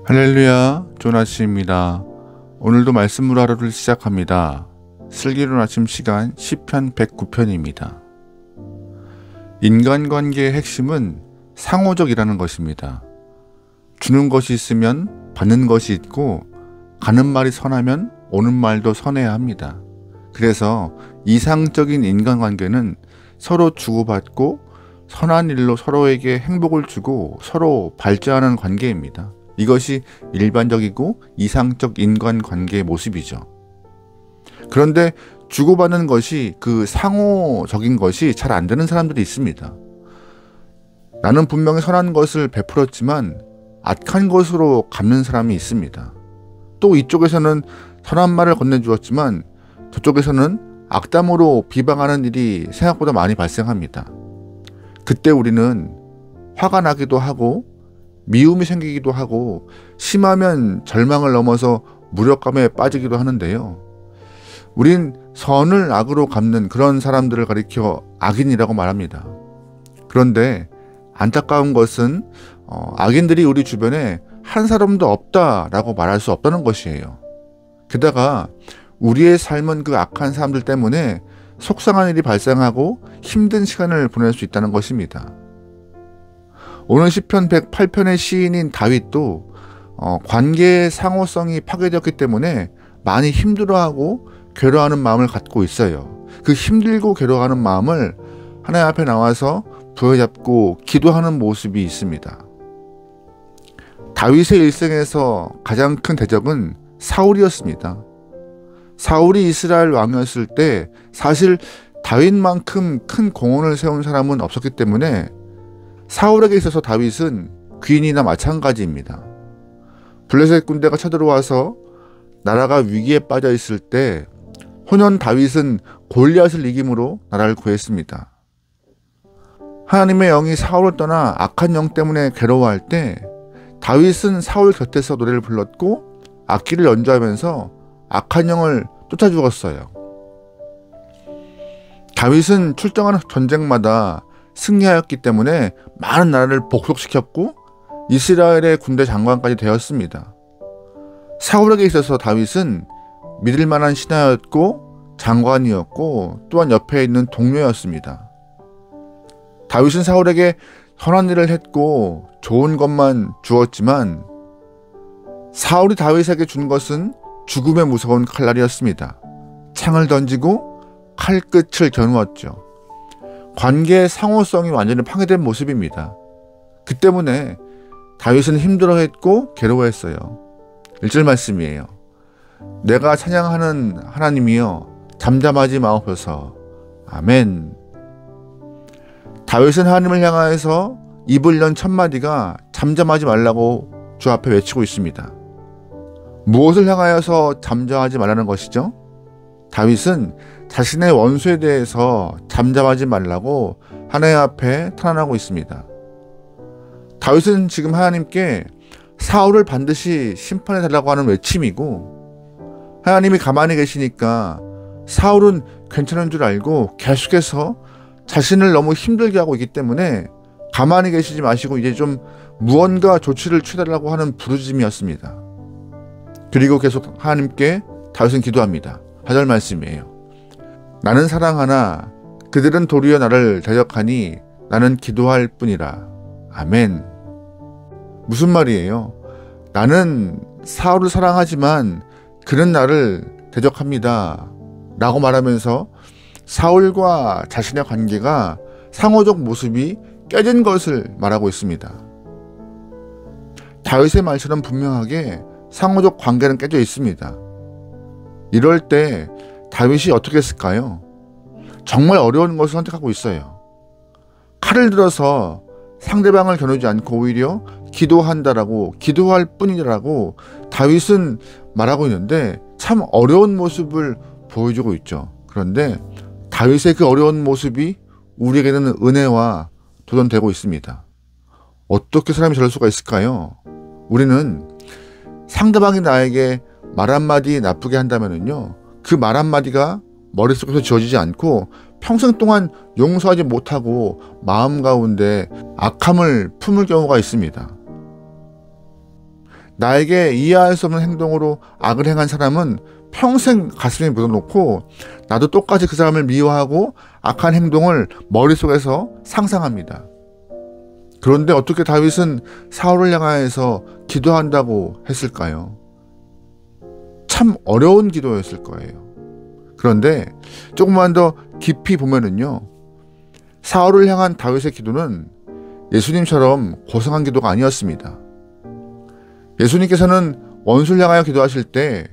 할렐루야, 좋은 아침입니다. 오늘도 말씀으로 하루를 시작합니다. 슬기로운 아침 시간 시편 109편입니다. 인간관계의 핵심은 상호적이라는 것입니다. 주는 것이 있으면 받는 것이 있고, 가는 말이 선하면 오는 말도 선해야 합니다. 그래서 이상적인 인간관계는 서로 주고받고 선한 일로 서로에게 행복을 주고 서로 발전하는 관계입니다. 이것이 일반적이고 이상적 인간관계의 모습이죠. 그런데 주고받는 것이, 그 상호적인 것이 잘 안 되는 사람들이 있습니다. 나는 분명히 선한 것을 베풀었지만 악한 것으로 갚는 사람이 있습니다. 또 이쪽에서는 선한 말을 건네주었지만 저쪽에서는 악담으로 비방하는 일이 생각보다 많이 발생합니다. 그때 우리는 화가 나기도 하고 미움이 생기기도 하고 심하면 절망을 넘어서 무력감에 빠지기도 하는데요. 우린 선을 악으로 갚는 그런 사람들을 가리켜 악인이라고 말합니다. 그런데 안타까운 것은 악인들이 우리 주변에 한 사람도 없다라고 말할 수 없다는 것이에요. 게다가 우리의 삶은 그 악한 사람들 때문에 속상한 일이 발생하고 힘든 시간을 보낼 수 있다는 것입니다. 오늘 시편 108편의 시인인 다윗도 관계의 상호성이 파괴되었기 때문에 많이 힘들어하고 괴로워하는 마음을 갖고 있어요. 그 힘들고 괴로워하는 마음을 하나님 앞에 나와서 부여잡고 기도하는 모습이 있습니다. 다윗의 일생에서 가장 큰 대적은 사울이었습니다. 사울이 이스라엘 왕이었을 때 사실 다윗만큼 큰 공헌을 세운 사람은 없었기 때문에 사울에게 있어서 다윗은 귀인이나 마찬가지입니다. 블레셋 군대가 쳐들어와서 나라가 위기에 빠져 있을 때 혼연 다윗은 골리앗을 이김으로 나라를 구했습니다. 하나님의 영이 사울을 떠나 악한 영 때문에 괴로워할 때 다윗은 사울 곁에서 노래를 불렀고 악기를 연주하면서 악한 영을 쫓아 죽었어요. 다윗은 출정하는 전쟁마다 승리하였기 때문에 많은 나라를 복속시켰고 이스라엘의 군대 장관까지 되었습니다. 사울에게 있어서 다윗은 믿을 만한 신하였고 장관이었고 또한 옆에 있는 동료였습니다. 다윗은 사울에게 선한 일을 했고 좋은 것만 주었지만 사울이 다윗에게 준 것은 죽음의 무서운 칼날이었습니다. 창을 던지고 칼끝을 겨누었죠. 관계의 상호성이 완전히 파괴된 모습입니다. 그 때문에 다윗은 힘들어했고 괴로워했어요. 1절 말씀이에요. 내가 찬양하는 하나님이여 잠잠하지 마옵소서. 아멘. 다윗은 하나님을 향하여서 입을 연 첫마디가 잠잠하지 말라고 주 앞에 외치고 있습니다. 무엇을 향하여서 잠잠하지 말라는 것이죠? 다윗은 자신의 원수에 대해서 잠잠하지 말라고 하나님 앞에 탄원하고 있습니다. 다윗은 지금 하나님께 사울을 반드시 심판해 달라고 하는 외침이고, 하나님이 가만히 계시니까 사울은 괜찮은 줄 알고 계속해서 자신을 너무 힘들게 하고 있기 때문에 가만히 계시지 마시고 이제 좀 무언가 조치를 취해달라고 하는 부르짖음이었습니다. 그리고 계속 하나님께 다윗은 기도합니다. 4절 말씀이에요. 나는 사랑하나 그들은 도리어 나를 대적하니 나는 기도할 뿐이라. 아멘. 무슨 말이에요? 나는 사울을 사랑하지만 그는 나를 대적합니다 라고 말하면서 사울과 자신의 관계가 상호적 모습이 깨진 것을 말하고 있습니다. 다윗의 말처럼 분명하게 상호적 관계는 깨져 있습니다. 이럴 때 다윗이 어떻게 했을까요? 정말 어려운 것을 선택하고 있어요. 칼을 들어서 상대방을 겨누지 않고 오히려 기도한다라고, 기도할 뿐이라고 다윗은 말하고 있는데 참 어려운 모습을 보여주고 있죠. 그런데 다윗의 그 어려운 모습이 우리에게는 은혜와 도전되고 있습니다. 어떻게 사람이 저럴 수가 있을까요? 우리는 상대방이 나에게 말 한마디 나쁘게 한다면요, 그 말 한마디가 머릿속에서 지워지지 않고 평생 동안 용서하지 못하고 마음 가운데 악함을 품을 경우가 있습니다. 나에게 이해할 수 없는 행동으로 악을 행한 사람은 평생 가슴에 묻어놓고 나도 똑같이 그 사람을 미워하고 악한 행동을 머릿속에서 상상합니다. 그런데 어떻게 다윗은 사울을 향하여서 기도한다고 했을까요? 참 어려운 기도였을 거예요. 그런데 조금만 더 깊이 보면은요, 사울을 향한 다윗의 기도는 예수님처럼 고상한 기도가 아니었습니다. 예수님께서는 원수를 향하여 기도하실 때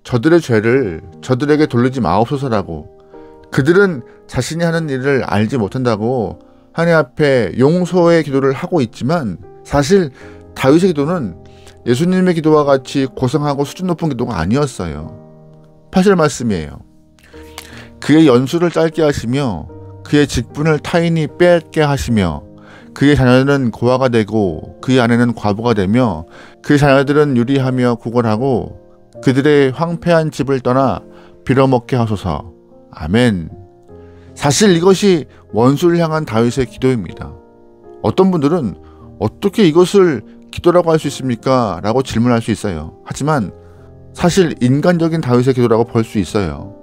저들의 죄를 저들에게 돌리지 마옵소서라고, 그들은 자신이 하는 일을 알지 못한다고 하나님 앞에 용서의 기도를 하고 있지만, 사실 다윗의 기도는 예수님의 기도와 같이 고상하고 수준 높은 기도가 아니었어요. 8절 말씀이에요. 그의 연수를 짧게 하시며 그의 직분을 타인이 빼앗게 하시며 그의 자녀는 고아가 되고 그의 아내는 과부가 되며 그의 자녀들은 유리하며 구걸하고 그들의 황폐한 집을 떠나 빌어먹게 하소서. 아멘. 사실 이것이 원수를 향한 다윗의 기도입니다. 어떤 분들은 어떻게 이것을 기도라고 할 수 있습니까? 라고 질문할 수 있어요. 하지만 사실 인간적인 다윗의 기도라고 볼 수 있어요.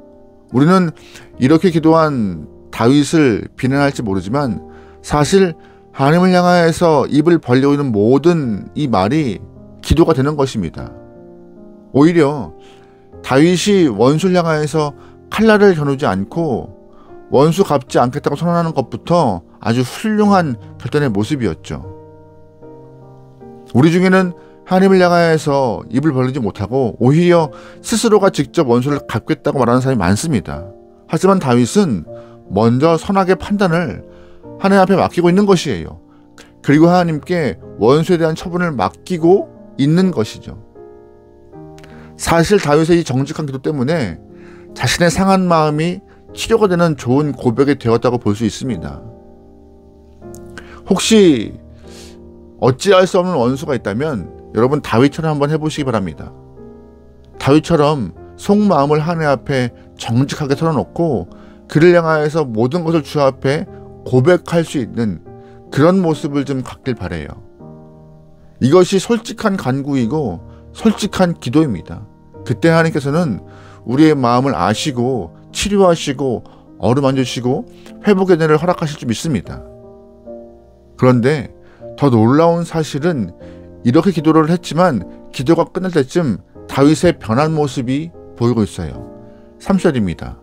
우리는 이렇게 기도한 다윗을 비난할지 모르지만 사실 하나님을 향하여서 입을 벌리고 있는 모든 이 말이 기도가 되는 것입니다. 오히려 다윗이 원수를 향하여서 칼날을 겨누지 않고 원수 갚지 않겠다고 선언하는 것부터 아주 훌륭한 결단의 모습이었죠. 우리 중에는 하나님을 향하여서 입을 벌리지 못하고 오히려 스스로가 직접 원수를 갚겠다고 말하는 사람이 많습니다. 하지만 다윗은 먼저 선악의 판단을 하나님 앞에 맡기고 있는 것이에요. 그리고 하나님께 원수에 대한 처분을 맡기고 있는 것이죠. 사실 다윗의 이 정직한 기도 때문에 자신의 상한 마음이 치료가 되는 좋은 고백이 되었다고 볼 수 있습니다. 혹시 어찌할 수 없는 원수가 있다면 여러분 다윗처럼 한번 해보시기 바랍니다. 다윗처럼 속마음을 하나님 앞에 정직하게 털어놓고 그를 향하여서 모든 것을 주 앞에 고백할 수 있는 그런 모습을 좀 갖길 바라요. 이것이 솔직한 간구이고 솔직한 기도입니다. 그때 하나님께서는 우리의 마음을 아시고 치료하시고 어루만져 주시고 회복의 은혜를 허락하실 줄 믿습니다. 그런데 더 놀라운 사실은 이렇게 기도를 했지만 기도가 끝날 때쯤 다윗의 변한 모습이 보이고 있어요. 3절입니다.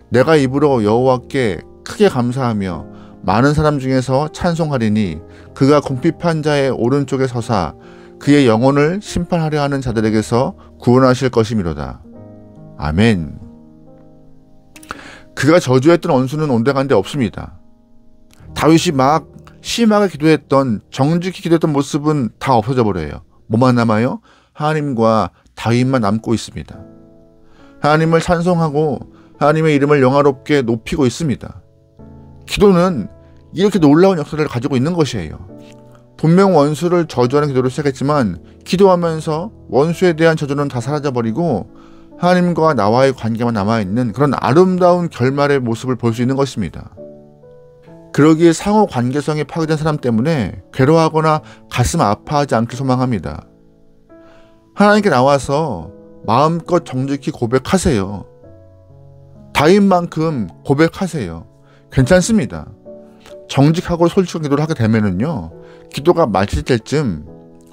내가 입으로 여호와께 크게 감사하며 많은 사람 중에서 찬송하리니 그가 궁핍한 자의 오른쪽에 서사 그의 영혼을 심판하려 하는 자들에게서 구원하실 것이미로다. 아멘. 그가 저주했던 원수는 온데간데 없습니다. 다윗이 막 심하게 기도했던, 정직히 기도했던 모습은 다 없어져 버려요. 뭐만 남아요? 하나님과 다윗만 남고 있습니다. 하나님을 찬송하고 하나님의 이름을 영화롭게 높이고 있습니다. 기도는 이렇게 놀라운 역사를 가지고 있는 것이에요. 분명 원수를 저주하는 기도로 시작했지만 기도하면서 원수에 대한 저주는 다 사라져버리고 하나님과 나와의 관계만 남아있는 그런 아름다운 결말의 모습을 볼 수 있는 것입니다. 그러기에 상호 관계성이 파괴된 사람 때문에 괴로워하거나 가슴 아파하지 않길 소망합니다. 하나님께 나와서 마음껏 정직히 고백하세요. 다윗만큼 고백하세요. 괜찮습니다. 정직하고 솔직한 기도를 하게 되면은요, 기도가 마칠 때쯤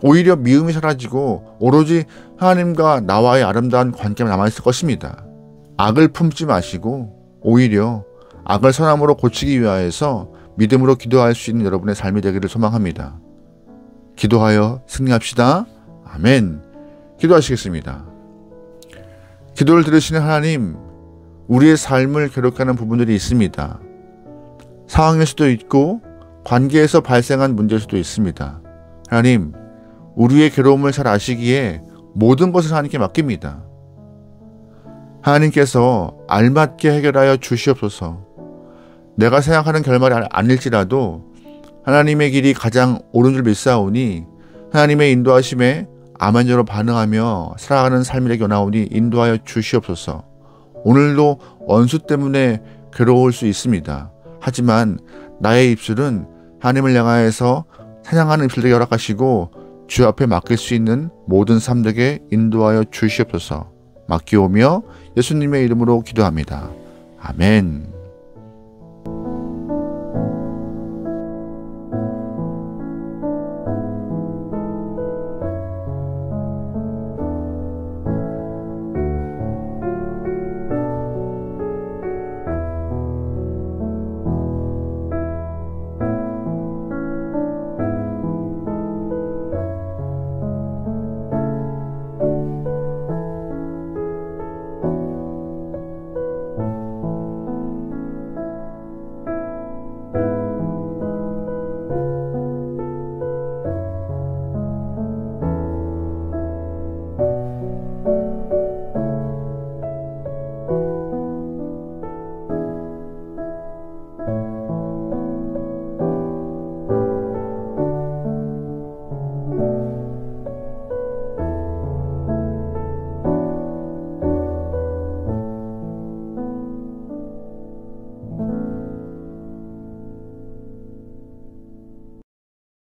오히려 미움이 사라지고 오로지 하나님과 나와의 아름다운 관계만 남아있을 것입니다. 악을 품지 마시고 오히려 악을 선함으로 고치기 위하여서 믿음으로 기도할 수 있는 여러분의 삶이 되기를 소망합니다. 기도하여 승리합시다. 아멘. 기도하시겠습니다. 기도를 들으시는 하나님, 우리의 삶을 괴롭게 하는 부분들이 있습니다. 상황일 수도 있고 관계에서 발생한 문제일 수도 있습니다. 하나님, 우리의 괴로움을 잘 아시기에 모든 것을 하나님께 맡깁니다. 하나님께서 알맞게 해결하여 주시옵소서. 내가 생각하는 결말이 아닐지라도 하나님의 길이 가장 옳은 줄 믿사오니 하나님의 인도하심에 아멘으로 반응하며 살아가는 삶이 되게 원하오니 인도하여 주시옵소서. 오늘도 원수 때문에 괴로울 수 있습니다. 하지만 나의 입술은 하나님을 향하여서 찬양하는 입술되게 허락하시고 주 앞에 맡길 수 있는 모든 삶 되게 인도하여 주시옵소서. 맡기오며 예수님의 이름으로 기도합니다. 아멘.